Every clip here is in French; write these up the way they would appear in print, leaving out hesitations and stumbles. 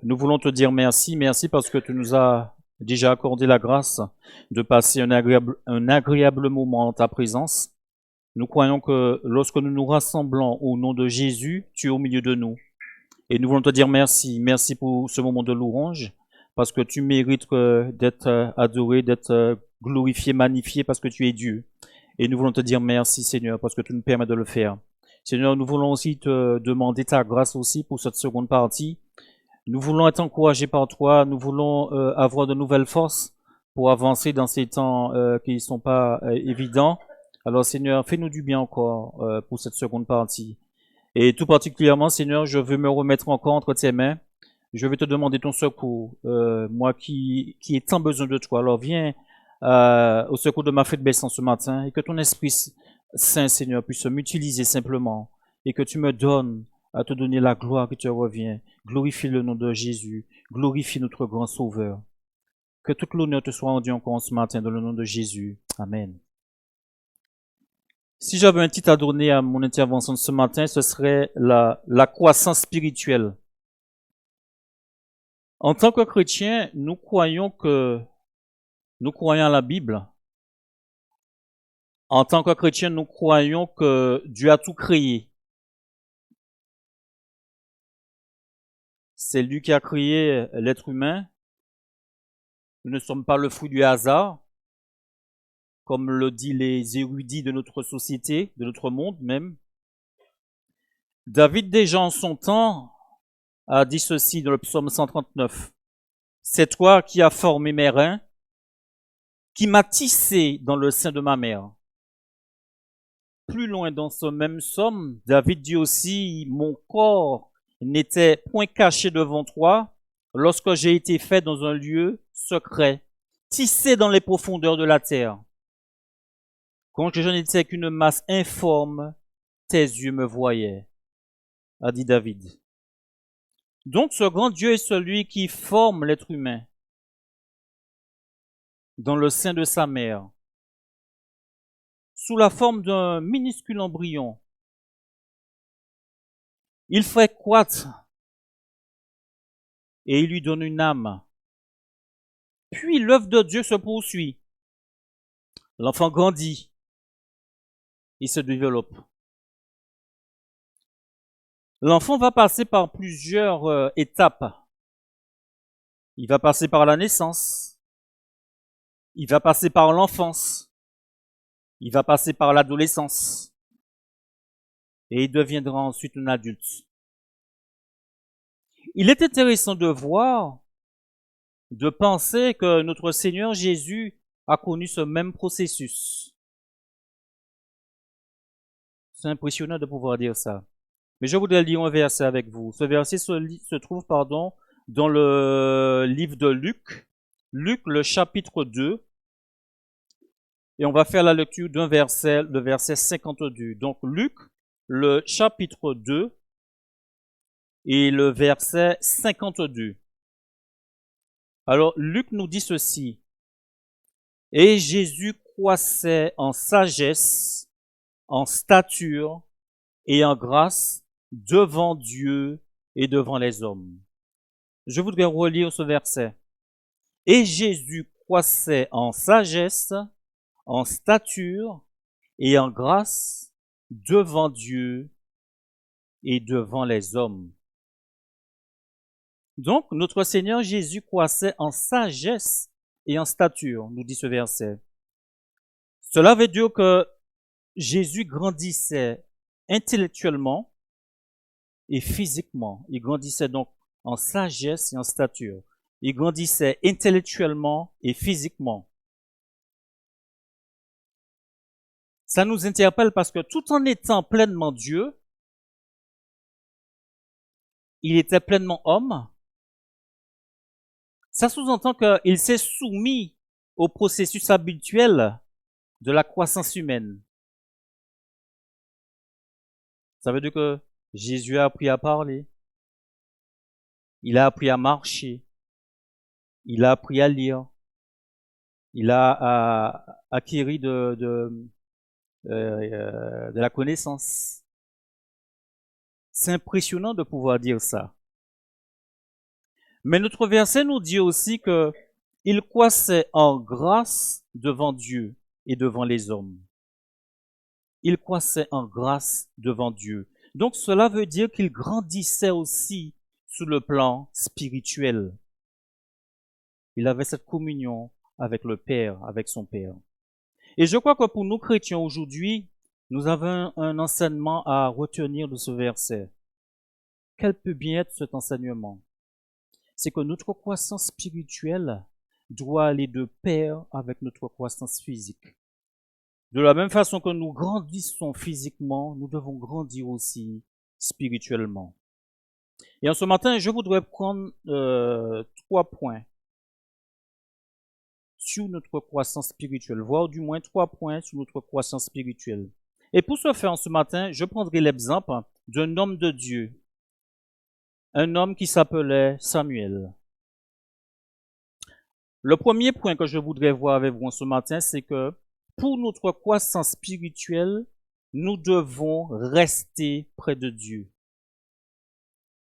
Nous voulons te dire merci, merci parce que tu nous as déjà accordé la grâce de passer un agréable moment en ta présence. Nous croyons que lorsque nous nous rassemblons au nom de Jésus, tu es au milieu de nous. Et nous voulons te dire merci, merci pour ce moment de louange, parce que tu mérites d'être adoré, d'être glorifié, magnifié, parce que tu es Dieu. Et nous voulons te dire merci, Seigneur, parce que tu nous permets de le faire. Seigneur, nous voulons aussi te demander ta grâce aussi pour cette seconde partie. Nous voulons être encouragés par toi, nous voulons avoir de nouvelles forces pour avancer dans ces temps qui ne sont pas évidents. Alors Seigneur, fais-nous du bien encore pour cette seconde partie. Et tout particulièrement, Seigneur, je veux me remettre encore entre tes mains. Je vais te demander ton secours, moi qui ai tant besoin de toi. Alors viens au secours de ma faiblesse en ce matin et que ton Esprit Saint, Seigneur, puisse m'utiliser simplement et que tu me donnes à te donner la gloire qui te revient. Glorifie le nom de Jésus. Glorifie notre grand Sauveur. Que toute l'honneur te soit rendue encore ce matin dans le nom de Jésus. Amen. Si j'avais un titre à donner à mon intervention de ce matin, ce serait la croissance spirituelle. En tant que chrétiens, nous croyons à la Bible. En tant que chrétiens, nous croyons que Dieu a tout créé. C'est lui qui a créé l'être humain. Nous ne sommes pas le fruit du hasard, comme le disent les érudits de notre société, de notre monde même. David, déjà en son temps, a dit ceci dans le psaume 139. C'est toi qui as formé mes reins, qui m'as tissé dans le sein de ma mère. Plus loin dans ce même psaume, David dit aussi, mon corps n'était point caché devant toi lorsque j'ai été fait dans un lieu secret, tissé dans les profondeurs de la terre. Quand je n'étais qu'une masse informe, tes yeux me voyaient, a dit David. Donc ce grand Dieu est celui qui forme l'être humain dans le sein de sa mère, sous la forme d'un minuscule embryon. Il fait croître et il lui donne une âme. Puis l'œuvre de Dieu se poursuit. L'enfant grandit, il se développe. L'enfant va passer par plusieurs étapes. Il va passer par la naissance, il va passer par l'enfance, il va passer par l'adolescence et il deviendra ensuite un adulte. Il est intéressant de voir, de penser que notre Seigneur Jésus a connu ce même processus. C'est impressionnant de pouvoir dire ça. Mais je voudrais lire un verset avec vous. Ce verset se trouve dans le livre de Luc, Luc le chapitre 2, et on va faire la lecture d'un verset, le verset 52. Donc Luc, le chapitre 2 et le verset 52. Alors Luc nous dit ceci. Et Jésus croissait en sagesse, en stature et en grâce devant Dieu et devant les hommes. Je voudrais relire ce verset. Et Jésus croissait en sagesse, en stature et en grâce devant Dieu et devant les hommes. Donc, notre Seigneur Jésus croissait en sagesse et en stature, nous dit ce verset. Cela veut dire que Jésus grandissait intellectuellement et physiquement. Il grandissait donc en sagesse et en stature. Il grandissait intellectuellement et physiquement. Ça nous interpelle parce que tout en étant pleinement Dieu, il était pleinement homme. Ça sous-entend qu'il s'est soumis au processus habituel de la croissance humaine. Ça veut dire que Jésus a appris à parler, il a appris à marcher, il a appris à lire, il a acquis de la connaissance. C'est impressionnant de pouvoir dire ça. Mais notre verset nous dit aussi que il croissait en grâce devant Dieu et devant les hommes. Il croissait en grâce devant Dieu. Donc cela veut dire qu'il grandissait aussi sur le plan spirituel. Il avait cette communion avec le Père, avec son Père. Et je crois que pour nous chrétiens aujourd'hui, nous avons un enseignement à retenir de ce verset. Quel peut bien être cet enseignement? C'est que notre croissance spirituelle doit aller de pair avec notre croissance physique. De la même façon que nous grandissons physiquement, nous devons grandir aussi spirituellement. Et en ce matin, je voudrais prendre 3 points sur notre croissance spirituelle, voire du moins 3 points sur notre croissance spirituelle. Et pour ce faire, ce matin, je prendrai l'exemple d'un homme de Dieu, un homme qui s'appelait Samuel. Le premier point que je voudrais voir avec vous ce matin, c'est que pour notre croissance spirituelle, nous devons rester près de Dieu.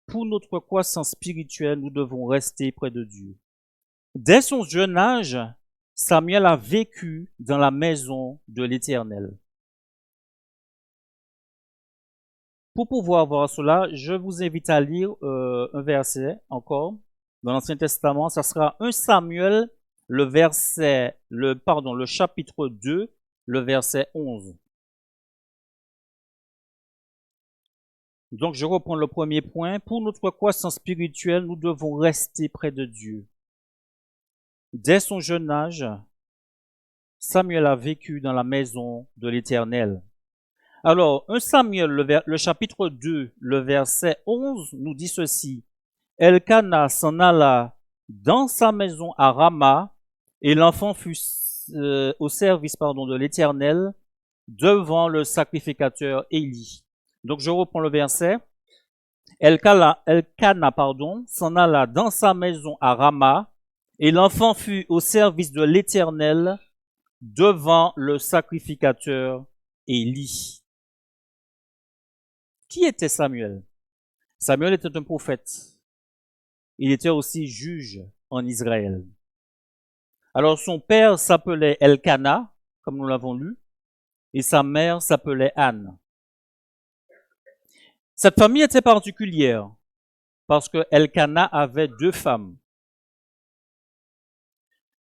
Pour notre croissance spirituelle, nous devons rester près de Dieu. Dès son jeune âge, Samuel a vécu dans la maison de l'Éternel. Pour pouvoir voir cela, je vous invite à lire un verset encore dans l'Ancien Testament. Ça sera 1 Samuel, le chapitre 2, le verset 11. Donc, je reprends le premier point. Pour notre croissance spirituelle, nous devons rester près de Dieu. Dès son jeune âge, Samuel a vécu dans la maison de l'Éternel. Alors, 1 Samuel, le chapitre 2, le verset 11, nous dit ceci. Elkana s'en alla dans sa maison à Rama, et l'enfant fut au service de l'Éternel devant le sacrificateur Élie. Donc, je reprends le verset. Elkana, s'en alla dans sa maison à Rama, et l'enfant fut au service de l'Éternel devant le sacrificateur Élie. Qui était Samuel? Samuel était un prophète. Il était aussi juge en Israël. Alors son père s'appelait Elkana, comme nous l'avons lu, et sa mère s'appelait Anne. Cette famille était particulière parce que Elkana avait 2 femmes.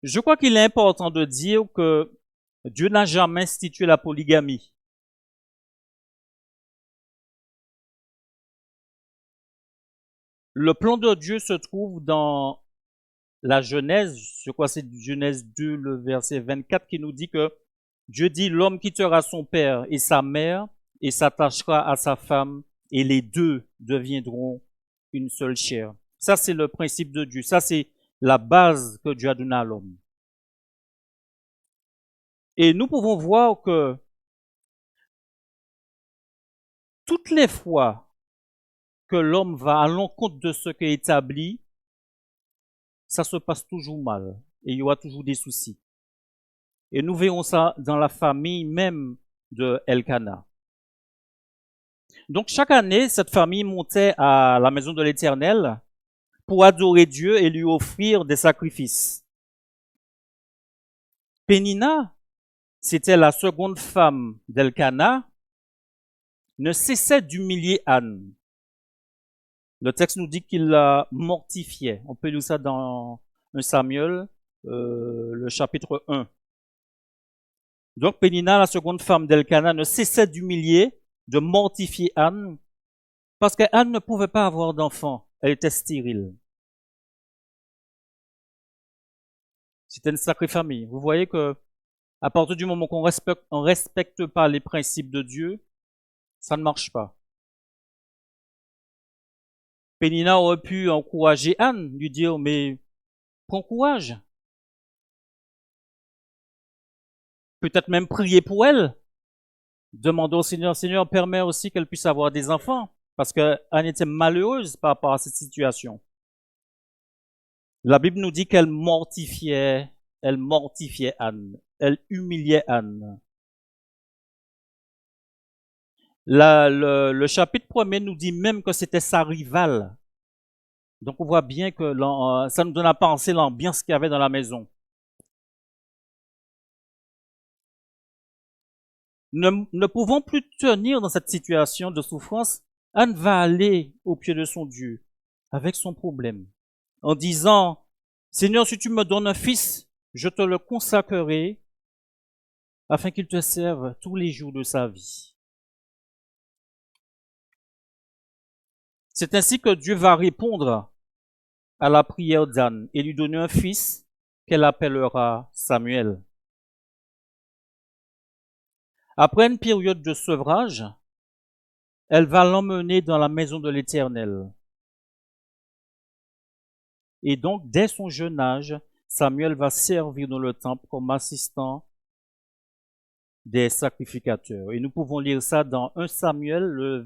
Je crois qu'il est important de dire que Dieu n'a jamais institué la polygamie. Le plan de Dieu se trouve dans la Genèse, je crois que c'est Genèse 2, le verset 24, qui nous dit que Dieu dit, l'homme quittera son père et sa mère et s'attachera à sa femme et les 2 deviendront une seule chair. Ça, c'est le principe de Dieu. Ça, c'est la base que Dieu a donnée à l'homme. Et nous pouvons voir que toutes les fois que l'homme va à l'encontre de ce qui est établi, ça se passe toujours mal et il y aura toujours des soucis. Et nous verrons ça dans la famille même de Elkana. Donc chaque année, cette famille montait à la maison de l'Éternel pour adorer Dieu et lui offrir des sacrifices. Pénina, c'était la seconde femme d'Elkana, ne cessait d'humilier Anne. Le texte nous dit qu'il la mortifiait. On peut lire ça dans 1 Samuel, le chapitre 1. Donc Pénina, la seconde femme d'Elkana, ne cessait d'humilier, de mortifier Anne, parce qu'Anne ne pouvait pas avoir d'enfant. Elle était stérile. C'était une sacrée famille. Vous voyez que à partir du moment qu'on respecte pas les principes de Dieu, ça ne marche pas. Pénina aurait pu encourager Anne, lui dire, mais prends courage. Peut-être même prier pour elle. Demander au Seigneur, Seigneur, permet aussi qu'elle puisse avoir des enfants. Parce qu'Anne était malheureuse par rapport à cette situation. La Bible nous dit qu'elle mortifiait Anne. Elle humiliait Anne. Le chapitre 1er nous dit même que c'était sa rivale. Donc on voit bien que ça nous donne à penser l'ambiance qu'il y avait dans la maison. Ne pouvant plus tenir dans cette situation de souffrance, Anne va aller au pied de son Dieu avec son problème en disant, Seigneur, si tu me donnes un fils, je te le consacrerai afin qu'il te serve tous les jours de sa vie. C'est ainsi que Dieu va répondre à la prière d'Anne et lui donner un fils qu'elle appellera Samuel. Après une période de sevrage, elle va l'emmener dans la maison de l'Éternel. Et donc, dès son jeune âge, Samuel va servir dans le temple comme assistant des sacrificateurs. Et nous pouvons lire ça dans 1 Samuel,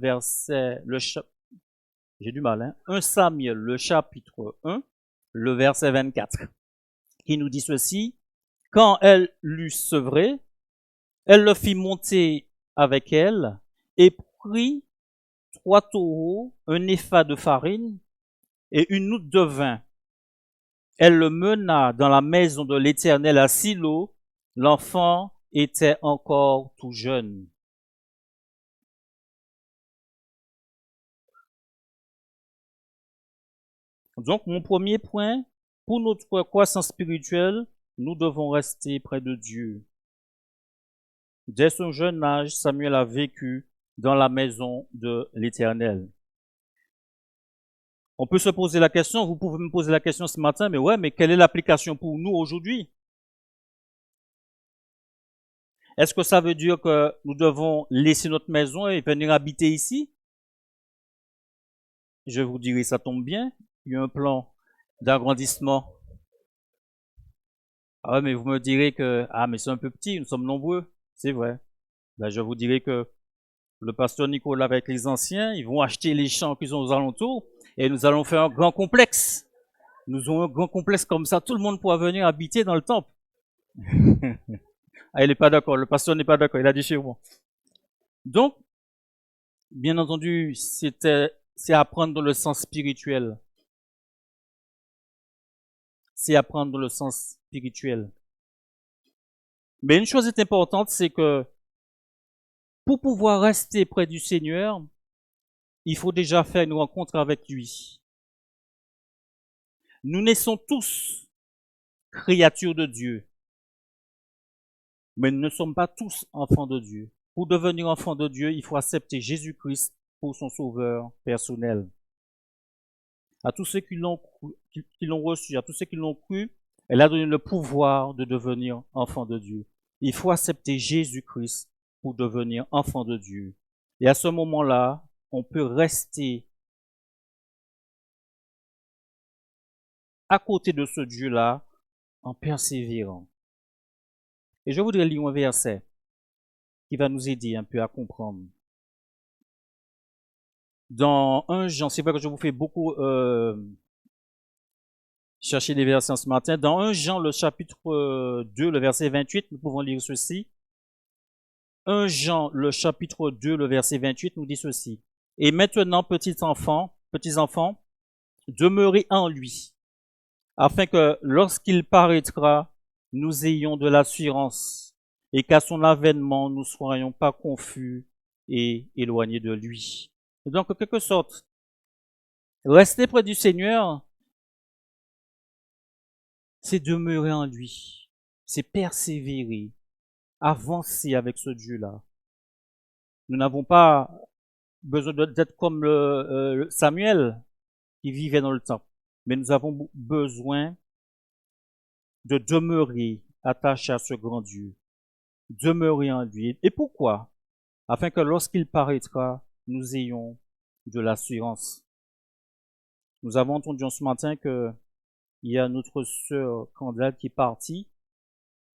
j'ai du mal, 1 Samuel, le chapitre 1, le verset 24, qui nous dit ceci, quand elle l'eut sevré, elle le fit monter avec elle et prit 3 taureaux, un épha de farine et une outre de vin. Elle le mena dans la maison de l'Éternel à Silo. L'enfant était encore tout jeune. Donc, mon premier point, pour notre croissance spirituelle, nous devons rester près de Dieu. Dès son jeune âge, Samuel a vécu dans la maison de l'Éternel. On peut se poser la question, vous pouvez me poser la question ce matin, mais quelle est l'application pour nous aujourd'hui? Est-ce que ça veut dire que nous devons laisser notre maison et venir habiter ici? Je vous dirai, ça tombe bien, il y a un plan d'agrandissement. Ah ouais, mais vous me direz que, mais c'est un peu petit, nous sommes nombreux. C'est vrai. Ben, je vous dirai que le pasteur Nicolas avec les anciens, ils vont acheter les champs qui sont aux alentours et nous allons faire un grand complexe. Nous aurons un grand complexe comme ça, tout le monde pourra venir habiter dans le temple. Il n'est pas d'accord, le pasteur n'est pas d'accord, il a dit chez moi. Donc, bien entendu, c'est apprendre dans le sens spirituel. C'est apprendre dans le sens spirituel. Mais une chose est importante, c'est que pour pouvoir rester près du Seigneur, il faut déjà faire une rencontre avec lui. Nous naissons tous créatures de Dieu, mais nous ne sommes pas tous enfants de Dieu. Pour devenir enfant de Dieu, il faut accepter Jésus-Christ pour son sauveur personnel. À tous ceux qui l'ont reçu, à tous ceux qui l'ont cru, elle a donné le pouvoir de devenir enfant de Dieu. Il faut accepter Jésus-Christ pour devenir enfant de Dieu. Et à ce moment-là, on peut rester à côté de ce Dieu-là en persévérant. Et je voudrais lire un verset qui va nous aider un peu à comprendre. Dans 1 Jean, c'est vrai que je vous fais beaucoup chercher des versets ce matin. Dans 1 Jean, le chapitre 2, le verset 28, nous pouvons lire ceci. 1 Jean, le chapitre 2, le verset 28 nous dit ceci. Et maintenant, petits enfants, demeurez en lui, afin que lorsqu'il paraîtra, nous ayons de l'assurance et qu'à son avènement, nous ne soyons pas confus et éloignés de lui. Et donc, en quelque sorte, rester près du Seigneur, c'est demeurer en lui, c'est persévérer, avancer avec ce Dieu-là. Nous n'avons pas besoin d'être comme Samuel qui vivait dans le temple, mais nous avons besoin de demeurer attachés à ce grand Dieu, demeurer en lui. Et pourquoi? Afin que lorsqu'il paraîtra, nous ayons de l'assurance. Nous avons entendu ce matin que il y a notre sœur Candale qui est partie.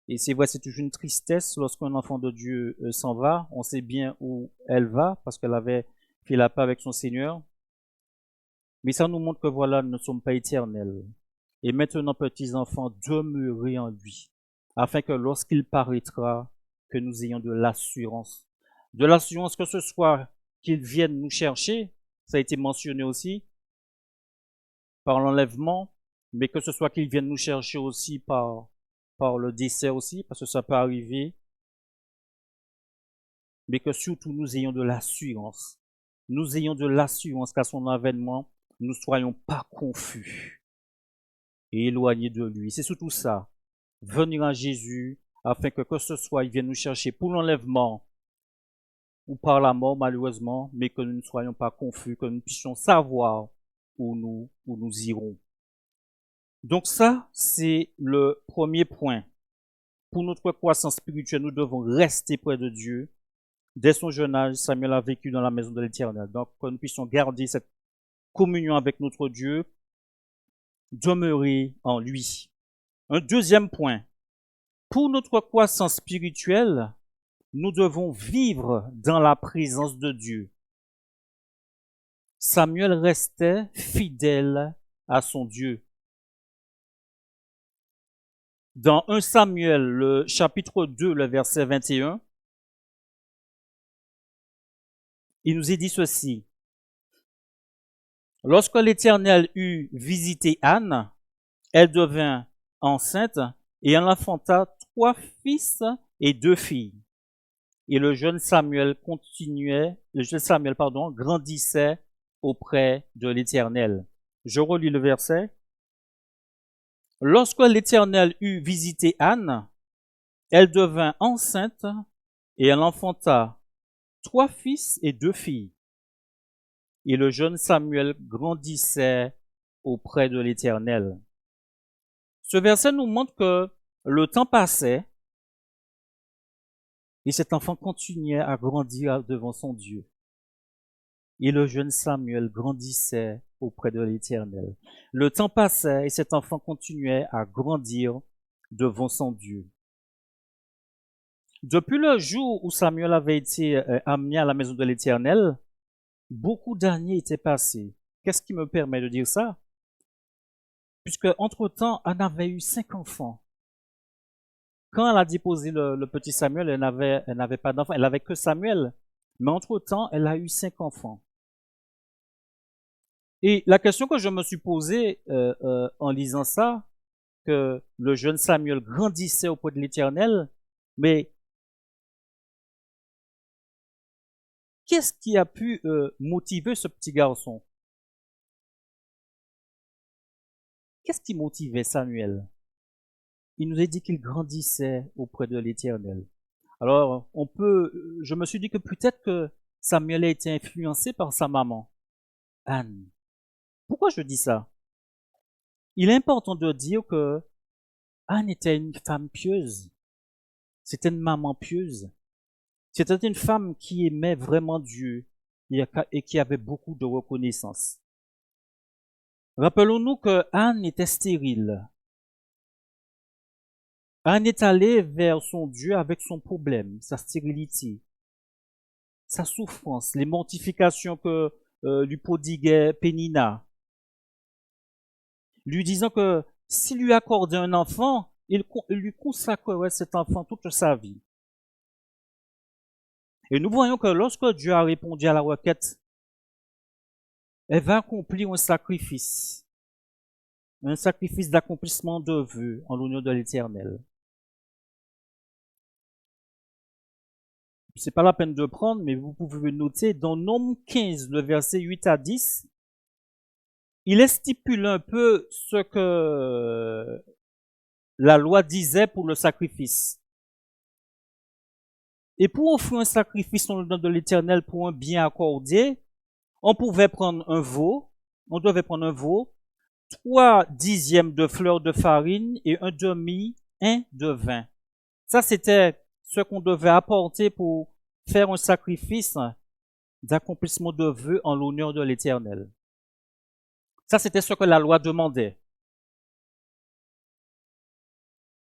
Et c'est vrai, c'est toujours une tristesse lorsqu'un enfant de Dieu s'en va. On sait bien où elle va parce qu'elle avait fait la paix avec son Seigneur. Mais ça nous montre que voilà, nous ne sommes pas éternels. Et maintenant, petits enfants, demeurez en lui, afin que lorsqu'il paraîtra, que nous ayons de l'assurance. De l'assurance que ce soit qu'il vienne nous chercher, ça a été mentionné aussi, par l'enlèvement, mais que ce soit qu'il vienne nous chercher aussi par le décès aussi, parce que ça peut arriver, mais que surtout nous ayons de l'assurance. Nous ayons de l'assurance qu'à son avènement, nous ne soyons pas confus et éloignés de lui. C'est surtout ça. Venir à Jésus afin que ce soit, il vienne nous chercher pour l'enlèvement ou par la mort, malheureusement, mais que nous ne soyons pas confus, que nous puissions savoir où nous irons. Donc ça, c'est le premier point. Pour notre croissance spirituelle, nous devons rester près de Dieu. Dès son jeune âge, Samuel a vécu dans la maison de l'Éternel. Donc, que nous puissions garder cette communion avec notre Dieu, demeurer en lui. Un deuxième point. Pour notre croissance spirituelle, nous devons vivre dans la présence de Dieu. Samuel restait fidèle à son Dieu. Dans 1 Samuel, le chapitre 2, le verset 21, il nous est dit ceci. Lorsque l'Éternel eut visité Anne, elle devint enceinte et elle enfanta 3 fils et 2 filles. Et le jeune Samuel grandissait auprès de l'Éternel. Je relis le verset. Lorsque l'Éternel eut visité Anne, elle devint enceinte et elle enfanta 3 fils et 2 filles. Et le jeune Samuel grandissait auprès de l'Éternel. Ce verset nous montre que le temps passait et cet enfant continuait à grandir devant son Dieu. Et le jeune Samuel grandissait auprès de l'Éternel. Le temps passait et cet enfant continuait à grandir devant son Dieu. Depuis le jour où Samuel avait été amené à la maison de l'Éternel, beaucoup d'années étaient passées. Qu'est-ce qui me permet de dire ça? Puisque, entre-temps, Anne avait eu 5 enfants. Quand elle a déposé le petit Samuel, elle n'avait pas d'enfant, elle n'avait que Samuel. Mais entre-temps, elle a eu 5 enfants. Et la question que je me suis posée en lisant ça, que le jeune Samuel grandissait auprès de l'Éternel, mais qu'est-ce qui a pu motiver ce petit garçon? Qu'est-ce qui motivait Samuel? Il nous a dit qu'il grandissait auprès de l'Éternel. Alors, je me suis dit que peut-être que Samuel a été influencé par sa maman, Anne. Pourquoi je dis ça? Il est important de dire que Anne était une femme pieuse. C'était une maman pieuse. C'était une femme qui aimait vraiment Dieu et qui avait beaucoup de reconnaissance. Rappelons-nous que Anne était stérile. Anne est allée vers son Dieu avec son problème, sa stérilité, sa souffrance, les mortifications que lui prodiguait Pénina, lui disant que s'il lui accordait un enfant, il lui consacrerait cet enfant toute sa vie. Et nous voyons que lorsque Dieu a répondu à la requête, elle va accomplir un sacrifice d'accomplissement de vœux en l'honneur de l'Éternel. C'est pas la peine de prendre, mais vous pouvez noter dans Nombre 15, le verset 8 à 10, il stipule un peu ce que la loi disait pour le sacrifice. Et pour offrir un sacrifice en l'honneur de l'Éternel pour un bien accordé, on devait prendre un veau, 3 dixièmes de fleur de farine et un demi-hin de vin. Ça, c'était ce qu'on devait apporter pour faire un sacrifice d'accomplissement de vœux en l'honneur de l'Éternel. Ça, c'était ce que la loi demandait.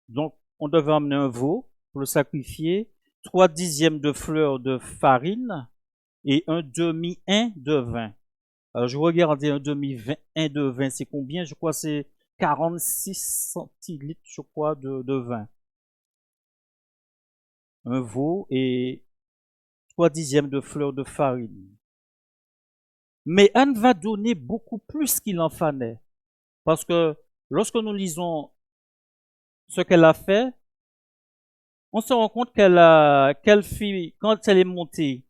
Donc, on devait emmener un veau pour le sacrifier, 3 dixièmes de fleur de farine et un demi-hin de vin. Alors, je regardais un demi-hin de vin, c'est combien? Je crois que c'est 46 centilitres, je crois, de vin. Un veau et 3 dixièmes de fleur de farine. Mais Anne va donner beaucoup plus qu'il en fallait. Parce que lorsque nous lisons ce qu'elle a fait, on se rend compte qu'elle fit, quand elle est montée,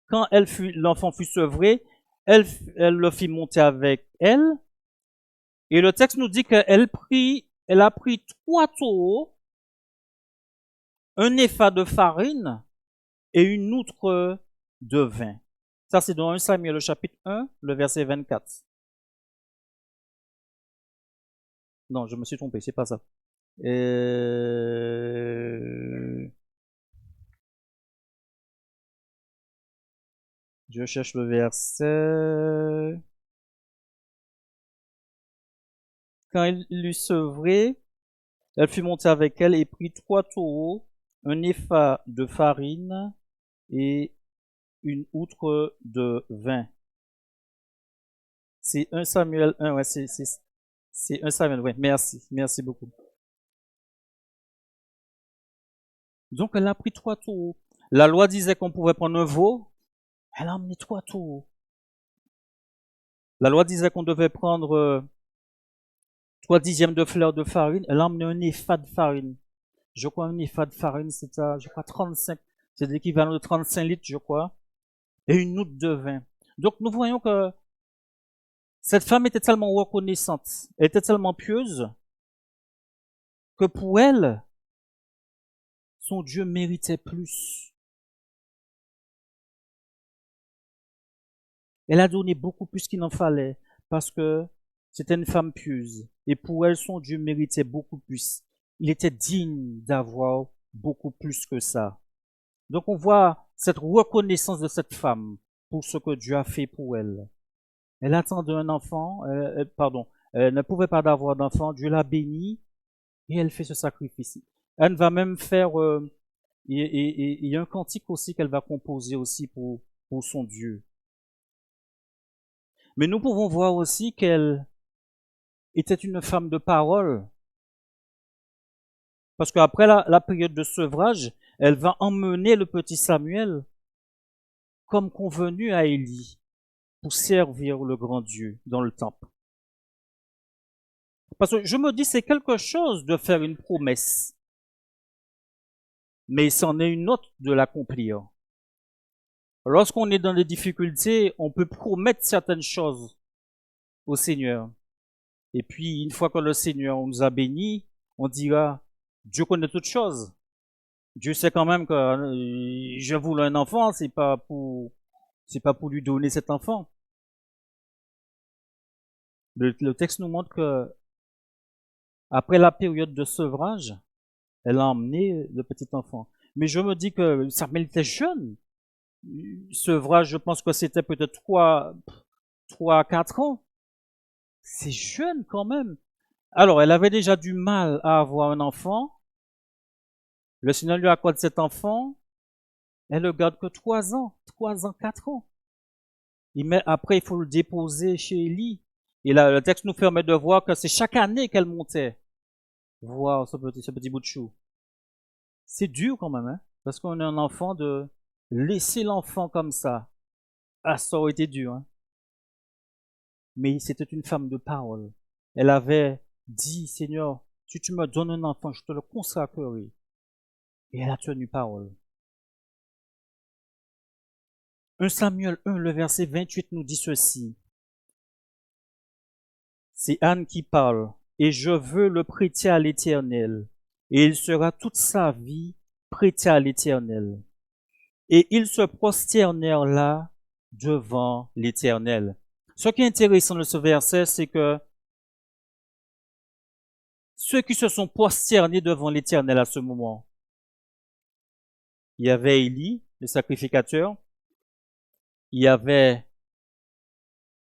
quand l'enfant fut sevré, elle le fit monter avec elle. Et le texte nous dit elle a pris 3 taureaux, un épha de farine et une outre de vin. Ça, c'est dans 1 Samuel, le chapitre 1, le verset 24. Non, je me suis trompé, c'est pas ça. Je cherche le verset. Quand elle l'eut sevré, elle fut montée avec elle et prit 3 taureaux, un épha de farine et une outre de vin. C'est 1 Samuel 1, ouais, c'est 1 Samuel, ouais, merci beaucoup. Donc elle a pris 3 taureaux. La loi disait qu'on pouvait prendre un veau, elle a emmené 3 taureaux. La loi disait qu'on devait prendre 3 dixièmes de fleur de farine, elle a emmené un épha de farine. Je crois un épha de farine, c'est à, je crois 35, c'est l'équivalent de 35 litres, je crois, et une outre de vin. Donc nous voyons que cette femme était tellement reconnaissante, elle était tellement pieuse, que pour elle, son Dieu méritait plus. Elle a donné beaucoup plus qu'il en fallait, parce que c'était une femme pieuse. Et pour elle, son Dieu méritait beaucoup plus. Il était digne d'avoir beaucoup plus que ça. Donc on voit cette reconnaissance de cette femme pour ce que Dieu a fait pour elle. Elle attendait un enfant, elle ne pouvait pas avoir d'enfant, Dieu l'a bénie et elle fait ce sacrifice. Elle va même faire, il y a un cantique aussi qu'elle va composer aussi pour son Dieu. Mais nous pouvons voir aussi qu'elle était une femme de parole. Parce qu'après la période de sevrage, elle va emmener le petit Samuel comme convenu à Élie pour servir le grand Dieu dans le temple. Parce que je me dis, c'est quelque chose de faire une promesse, mais c'en est une autre de l'accomplir. Lorsqu'on est dans des difficultés, on peut promettre certaines choses au Seigneur. Et puis, une fois que le Seigneur nous a bénis, on dira, Dieu connaît toutes choses. Dieu sait quand même que je voulais un enfant, c'est pas pour lui donner cet enfant. Le texte nous montre que après la période de sevrage, elle a emmené le petit enfant. Mais je me dis que Samuel était jeune. Sevrage, je pense que c'était peut-être 3 à 4 ans. C'est jeune quand même. Alors, elle avait déjà du mal à avoir un enfant. Le Seigneur lui accorde cet enfant. Elle le garde que 3 ans. 3 ans, 4 ans. Après, il faut le déposer chez Élie. Et là, le texte nous permet de voir que c'est chaque année qu'elle montait voir ce petit bout de chou. C'est dur quand même, hein, parce qu'on est un enfant, de laisser l'enfant comme ça. Ah, ça aurait été dur, hein. Mais c'était une femme de parole. Elle avait dit, Seigneur, si tu me donnes un enfant, je te le consacrerai. Et elle a tenu parole. 1 Samuel 1, le verset 28 nous dit ceci. C'est Anne qui parle. Et je veux le prêter à l'Éternel. Et il sera toute sa vie prêté à l'Éternel. Et ils se prosternèrent là devant l'Éternel. Ce qui est intéressant de ce verset, c'est que ceux qui se sont prosternés devant l'Éternel à ce moment, il y avait Élie, le sacrificateur, il y avait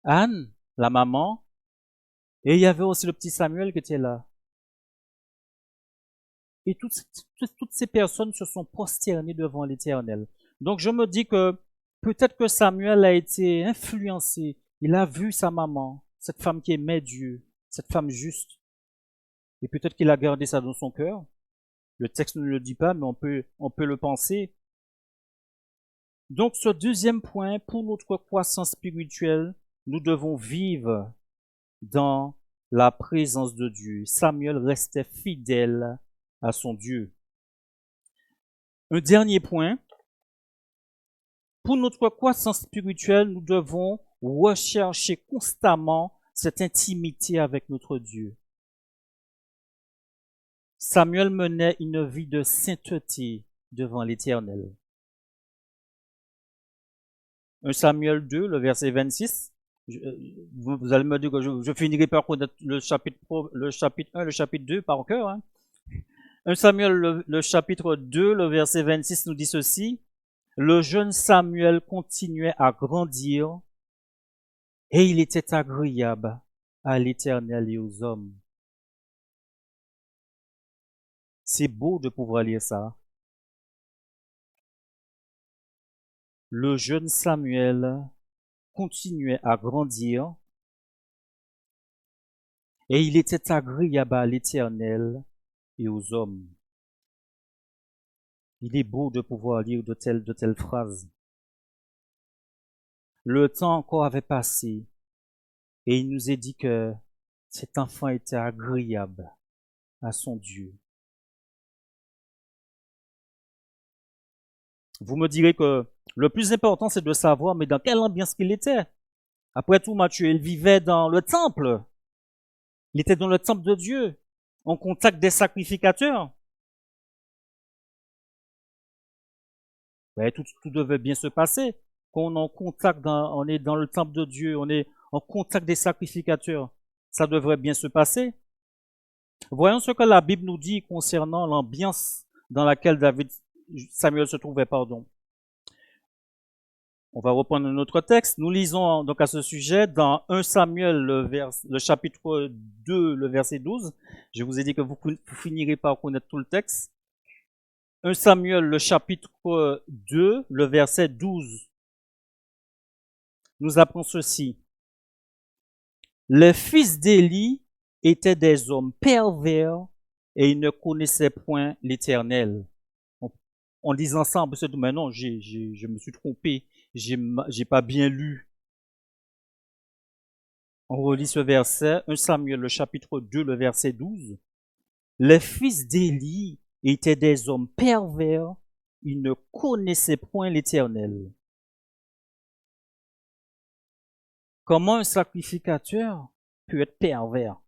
Anne, la maman, et il y avait aussi le petit Samuel qui était là. Et toutes ces personnes se sont prosternées devant l'Éternel. Donc je me dis que peut-être que Samuel a été influencé. Il a vu sa maman, cette femme qui aimait Dieu, cette femme juste. Et peut-être qu'il a gardé ça dans son cœur. Le texte ne le dit pas, mais on peut le penser. Donc ce deuxième point, pour notre croissance spirituelle, nous devons vivre dans la présence de Dieu. Samuel restait fidèle à son Dieu. Un dernier point. Pour notre croissance spirituelle, nous devons rechercher constamment cette intimité avec notre Dieu. Samuel menait une vie de sainteté devant l'Éternel. 1 Samuel 2, le verset 26. Vous allez me dire que je finirai par connaître le chapitre 1 le chapitre 2 par cœur. 1 Samuel, le chapitre 2, le verset 26 nous dit ceci. Le jeune Samuel continuait à grandir et il était agréable à l'Éternel et aux hommes. C'est beau de pouvoir lire ça. Le jeune Samuel continuait à grandir et il était agréable à l'Éternel et aux hommes. Il est beau de pouvoir lire de telles phrases. Le temps encore avait passé et il nous est dit que cet enfant était agréable à son Dieu. Vous me direz que le plus important, c'est de savoir, mais dans quelle ambiance qu'il était. Après tout, Matthieu, il vivait dans le temple. Il était dans le temple de Dieu, en contact des sacrificateurs. Ben, tout devait bien se passer. Quand on est dans le temple de Dieu, on est en contact des sacrificateurs. Ça devrait bien se passer. Voyons ce que la Bible nous dit concernant l'ambiance dans laquelle Samuel se trouvait, pardon. On va reprendre notre texte. Nous lisons donc à ce sujet dans 1 Samuel, le chapitre 2, le verset 12. Je vous ai dit que vous finirez par connaître tout le texte. 1 Samuel, le chapitre 2, le verset 12. Nous apprenons ceci. Les fils d'Élie étaient des hommes pervers et ils ne connaissaient point l'Éternel. On disant ça, on peut se dire, mais non, je me suis trompé, j'ai pas bien lu. On relit ce verset, 1 Samuel, le chapitre 2, le verset 12. Les fils d'Élie étaient des hommes pervers, ils ne connaissaient point l'Éternel. Comment un sacrificateur peut être pervers?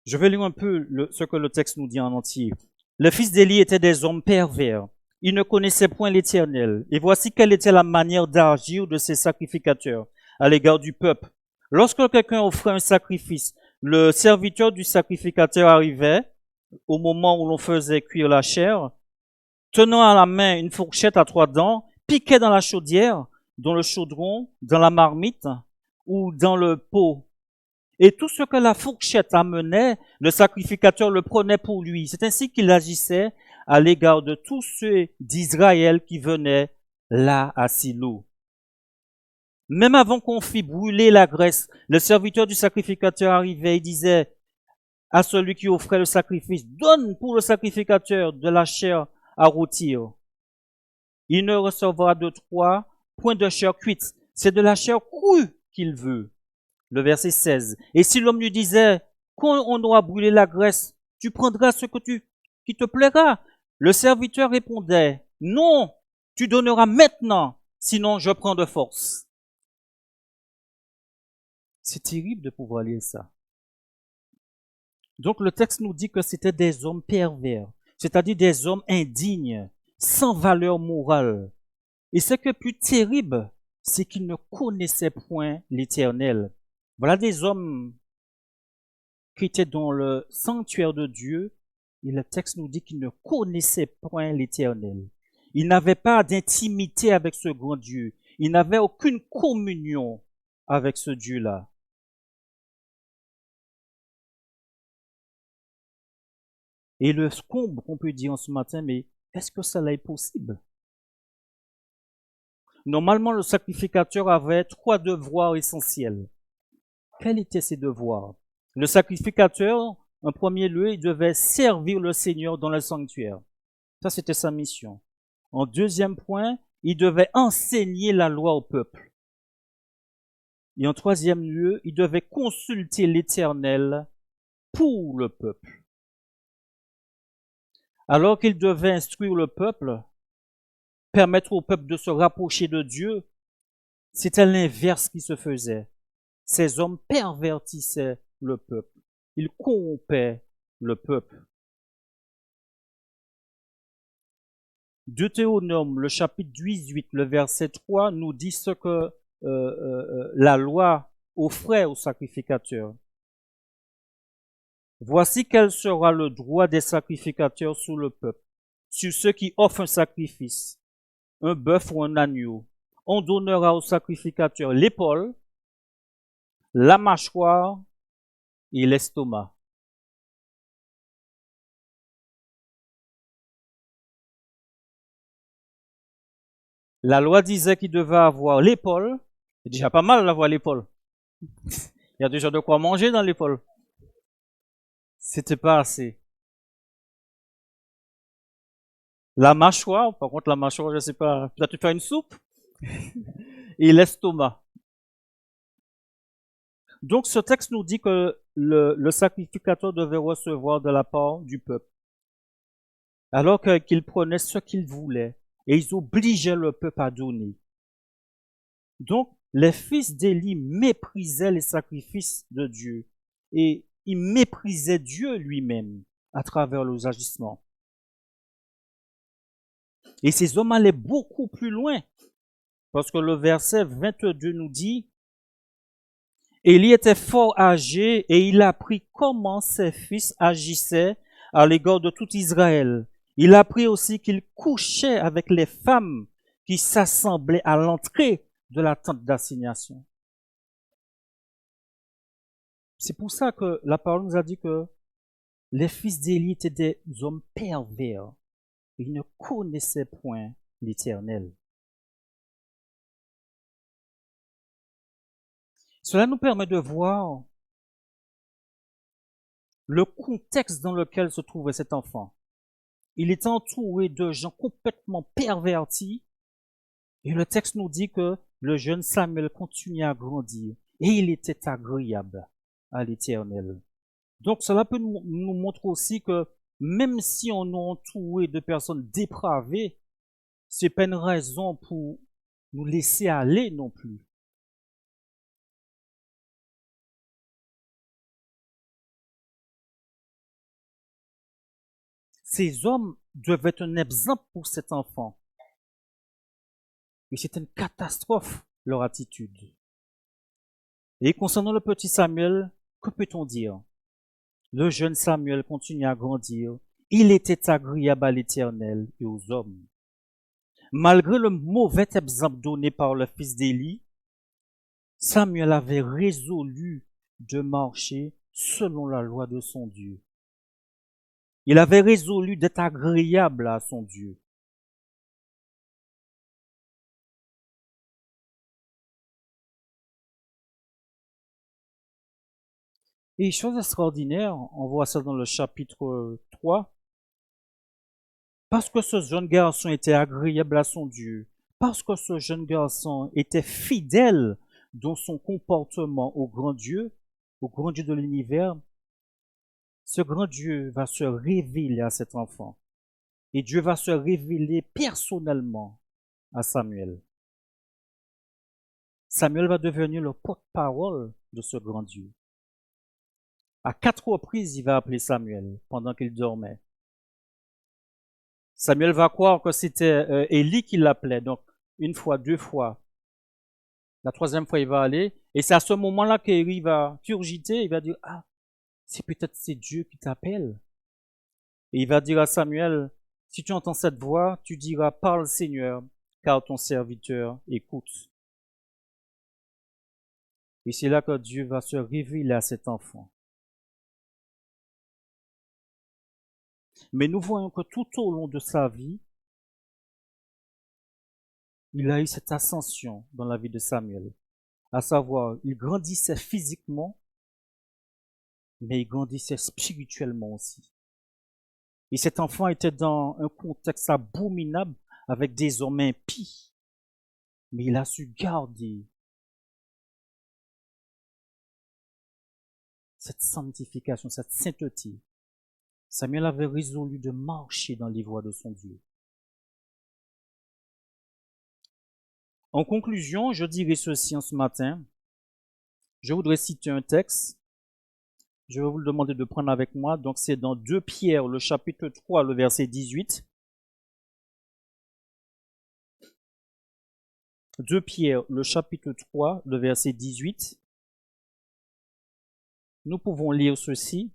Je vais lire un peu ce que le texte nous dit en entier. Les fils d'Élie étaient des hommes pervers. Ils ne connaissaient point l'Éternel. Et voici quelle était la manière d'agir de ces sacrificateurs à l'égard du peuple. Lorsque quelqu'un offrait un sacrifice, le serviteur du sacrificateur arrivait au moment où l'on faisait cuire la chair, tenant à la main une fourchette à 3 dents, piquait dans la chaudière, dans le chaudron, dans la marmite ou dans le pot. Et tout ce que la fourchette amenait, le sacrificateur le prenait pour lui. C'est ainsi qu'il agissait à l'égard de tous ceux d'Israël qui venaient là à Silo. Même avant qu'on fît brûler la graisse, le serviteur du sacrificateur arrivait et disait à celui qui offrait le sacrifice, donne pour le sacrificateur de la chair à rôtir. Il ne recevra de 3 points de chair cuite. C'est de la chair crue qu'il veut. Le verset 16. Et si l'homme lui disait, quand on aura brûlé la graisse, tu prendras ce qui te plaira. Le serviteur répondait, non, tu donneras maintenant, sinon je prends de force. C'est terrible de pouvoir lire ça. Donc le texte nous dit que c'était des hommes pervers, c'est-à-dire des hommes indignes, sans valeur morale. Et ce qui est plus terrible, c'est qu'ils ne connaissaient point l'Éternel. Voilà des hommes qui étaient dans le sanctuaire de Dieu, et le texte nous dit qu'ils ne connaissaient point l'Éternel. Ils n'avaient pas d'intimité avec ce grand Dieu. Ils n'avaient aucune communion avec ce Dieu-là. Et le comble qu'on peut dire en ce matin, mais est-ce que cela est possible? Normalement, le sacrificateur avait 3 devoirs essentiels. Quels étaient ces devoirs? Le sacrificateur, en premier lieu, il devait servir le Seigneur dans le sanctuaire. Ça, c'était sa mission. En deuxième point, il devait enseigner la loi au peuple. Et en troisième lieu, il devait consulter l'Éternel pour le peuple. Alors qu'il devait instruire le peuple, permettre au peuple de se rapprocher de Dieu, c'était l'inverse qui se faisait. Ces hommes pervertissaient le peuple. Ils corrompaient le peuple. Deutéronome, le chapitre 18, le verset 3, nous dit ce que la loi offrait aux sacrificateurs. Voici quel sera le droit des sacrificateurs sur le peuple, sur ceux qui offrent un sacrifice, un bœuf ou un agneau. On donnera au sacrificateur l'épaule, la mâchoire et l'estomac. La loi disait qu'il devait avoir l'épaule. C'est déjà pas mal d'avoir l'épaule. Il y a déjà de quoi manger dans l'épaule. C'était pas assez. La mâchoire, par contre la mâchoire, je sais pas, peut-être tu fais une soupe. Et l'estomac. Donc ce texte nous dit que le sacrificateur devait recevoir de la part du peuple. Alors qu'il prenait ce qu'il voulait. Et ils obligeaient le peuple à donner. Donc, les fils d'Élie méprisaient les sacrifices de Dieu et ils méprisaient Dieu lui-même à travers leurs agissements. Et ces hommes allaient beaucoup plus loin parce que le verset 22 nous dit Élie était fort âgé et il apprit comment ses fils agissaient à l'égard de tout Israël. Il apprit aussi qu'il couchait avec les femmes qui s'assemblaient à l'entrée de la tente d'assignation. C'est pour ça que la parole nous a dit que les fils d'Élie étaient des hommes pervers. Ils ne connaissaient point l'Éternel. Cela nous permet de voir le contexte dans lequel se trouvait cet enfant. Il était entouré de gens complètement pervertis et le texte nous dit que le jeune Samuel continuait à grandir et il était agréable à l'Éternel. Donc cela peut nous montrer aussi que même si on est entouré de personnes dépravées, c'est pas une raison pour nous laisser aller non plus. Ces hommes devaient être un exemple pour cet enfant. Et c'était une catastrophe, leur attitude. Et concernant le petit Samuel, que peut-on dire? Le jeune Samuel continue à grandir. Il était agréable à l'Éternel et aux hommes. Malgré le mauvais exemple donné par le fils d'Élie, Samuel avait résolu de marcher selon la loi de son Dieu. Il avait résolu d'être agréable à son Dieu. Et chose extraordinaire, on voit ça dans le chapitre 3, parce que ce jeune garçon était agréable à son Dieu, parce que ce jeune garçon était fidèle dans son comportement au grand Dieu de l'univers, ce grand Dieu va se révéler à cet enfant. Et Dieu va se révéler personnellement à Samuel. Samuel va devenir le porte-parole de ce grand Dieu. À 4 reprises, il va appeler Samuel pendant qu'il dormait. Samuel va croire que c'était Élie qui l'appelait. Donc, une fois, 2 fois. La troisième fois, il va aller. Et c'est à ce moment-là qu'Élie va turgiter. Il va dire, ah, c'est Dieu qui t'appelle. Et il va dire à Samuel, si tu entends cette voix, tu diras, parle Seigneur, car ton serviteur écoute. Et c'est là que Dieu va se révéler à cet enfant. Mais nous voyons que tout au long de sa vie, il a eu cette ascension dans la vie de Samuel. À savoir, il grandissait physiquement, mais il grandissait spirituellement aussi. Et cet enfant était dans un contexte abominable avec des hommes impies, mais il a su garder cette sanctification, cette sainteté. Samuel avait résolu de marcher dans les voies de son Dieu. En conclusion, je dirais ceci en ce matin. Je voudrais citer un texte. Je vais vous le demander de prendre avec moi. Donc, c'est dans 2 Pierre, le chapitre 3, le verset 18. 2 Pierre, le chapitre 3, le verset 18. Nous pouvons lire ceci.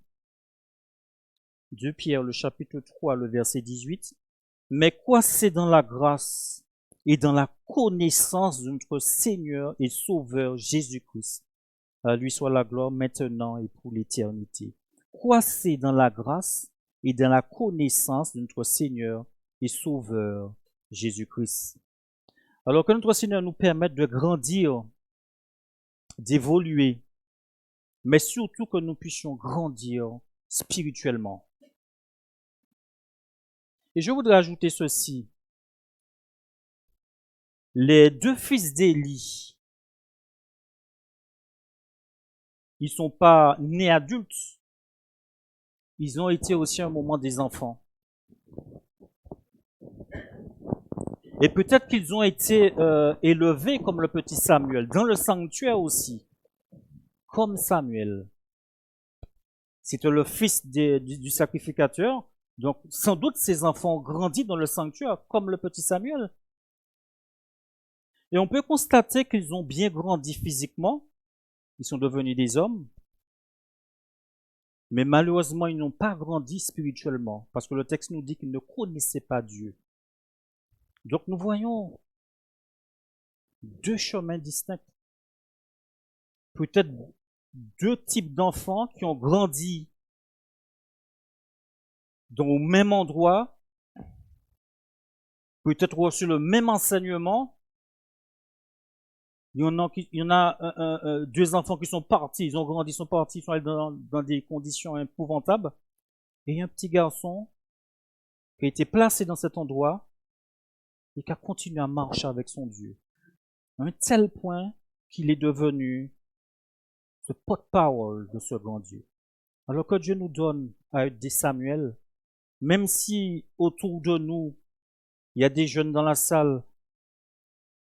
2 Pierre, le chapitre 3, le verset 18. Mais croissez dans la grâce et dans la connaissance de notre Seigneur et Sauveur Jésus-Christ. À lui soit la gloire maintenant et pour l'éternité. Croissez dans la grâce et dans la connaissance de notre Seigneur et Sauveur Jésus-Christ. Alors que notre Seigneur nous permette de grandir, d'évoluer, mais surtout que nous puissions grandir spirituellement. Et je voudrais ajouter ceci. Les 2 fils d'Élie, ils sont pas nés adultes. Ils ont été aussi à un moment des enfants. Et peut-être qu'ils ont été élevés comme le petit Samuel, dans le sanctuaire aussi, comme Samuel. C'était le fils du sacrificateur, donc sans doute ces enfants ont grandi dans le sanctuaire, comme le petit Samuel. Et on peut constater qu'ils ont bien grandi physiquement, ils sont devenus des hommes, mais malheureusement, ils n'ont pas grandi spirituellement, parce que le texte nous dit qu'ils ne connaissaient pas Dieu. Donc nous voyons 2 chemins distincts. Peut-être 2 types d'enfants qui ont grandi dans le même endroit, peut-être reçu le même enseignement. Il y en a 2 enfants qui sont partis, ils ont grandi, ils sont partis, ils sont allés dans des conditions épouvantables. Et il y a un petit garçon qui a été placé dans cet endroit et qui a continué à marcher avec son Dieu. À un tel point qu'il est devenu ce porte-parole de ce grand Dieu. Alors que Dieu nous donne à être des Samuel, même si autour de nous, il y a des jeunes dans la salle,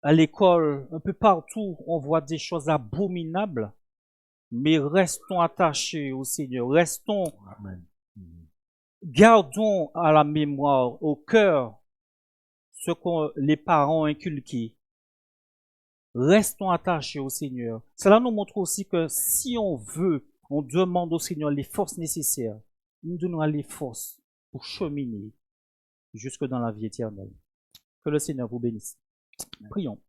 à l'école, un peu partout, on voit des choses abominables, mais restons attachés au Seigneur, restons, Amen. Gardons à la mémoire, au cœur, ce que les parents ont inculqué. Restons attachés au Seigneur. Cela nous montre aussi que si on veut, on demande au Seigneur les forces nécessaires. Il nous donnera les forces pour cheminer jusque dans la vie éternelle. Que le Seigneur vous bénisse. Prions.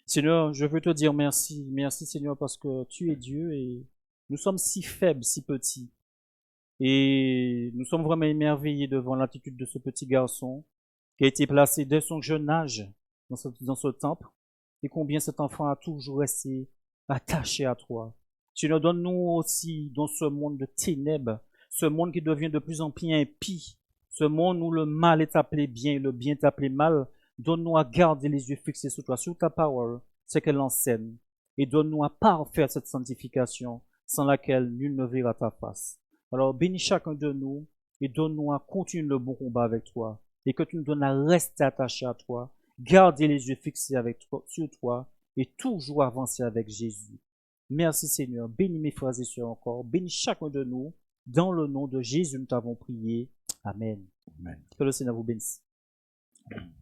Seigneur, je veux te dire merci. Merci Seigneur parce que tu es Dieu et nous sommes si faibles, si petits. Et nous sommes vraiment émerveillés devant l'attitude de ce petit garçon qui a été placé dès son jeune âge dans ce temple. Et combien cet enfant a toujours resté attaché à toi. Seigneur, donne-nous aussi dans ce monde de ténèbres, ce monde qui devient de plus en plus impie, ce monde où le mal est appelé bien et le bien est appelé mal, donne-nous à garder les yeux fixés sur toi, sur ta parole, ce qu'elle enseigne, et donne-nous à parfaire cette sanctification sans laquelle nul ne verra ta face. Alors bénis chacun de nous et donne-nous à continuer le bon combat avec toi, et que tu nous donnes à rester attachés à toi, garder les yeux fixés sur toi et toujours avancer avec Jésus. Merci Seigneur. Bénis mes frères et sœurs encore. Bénis chacun de nous. Dans le nom de Jésus, nous t'avons prié. Amen. Amen. Que le Seigneur vous bénisse. Amen.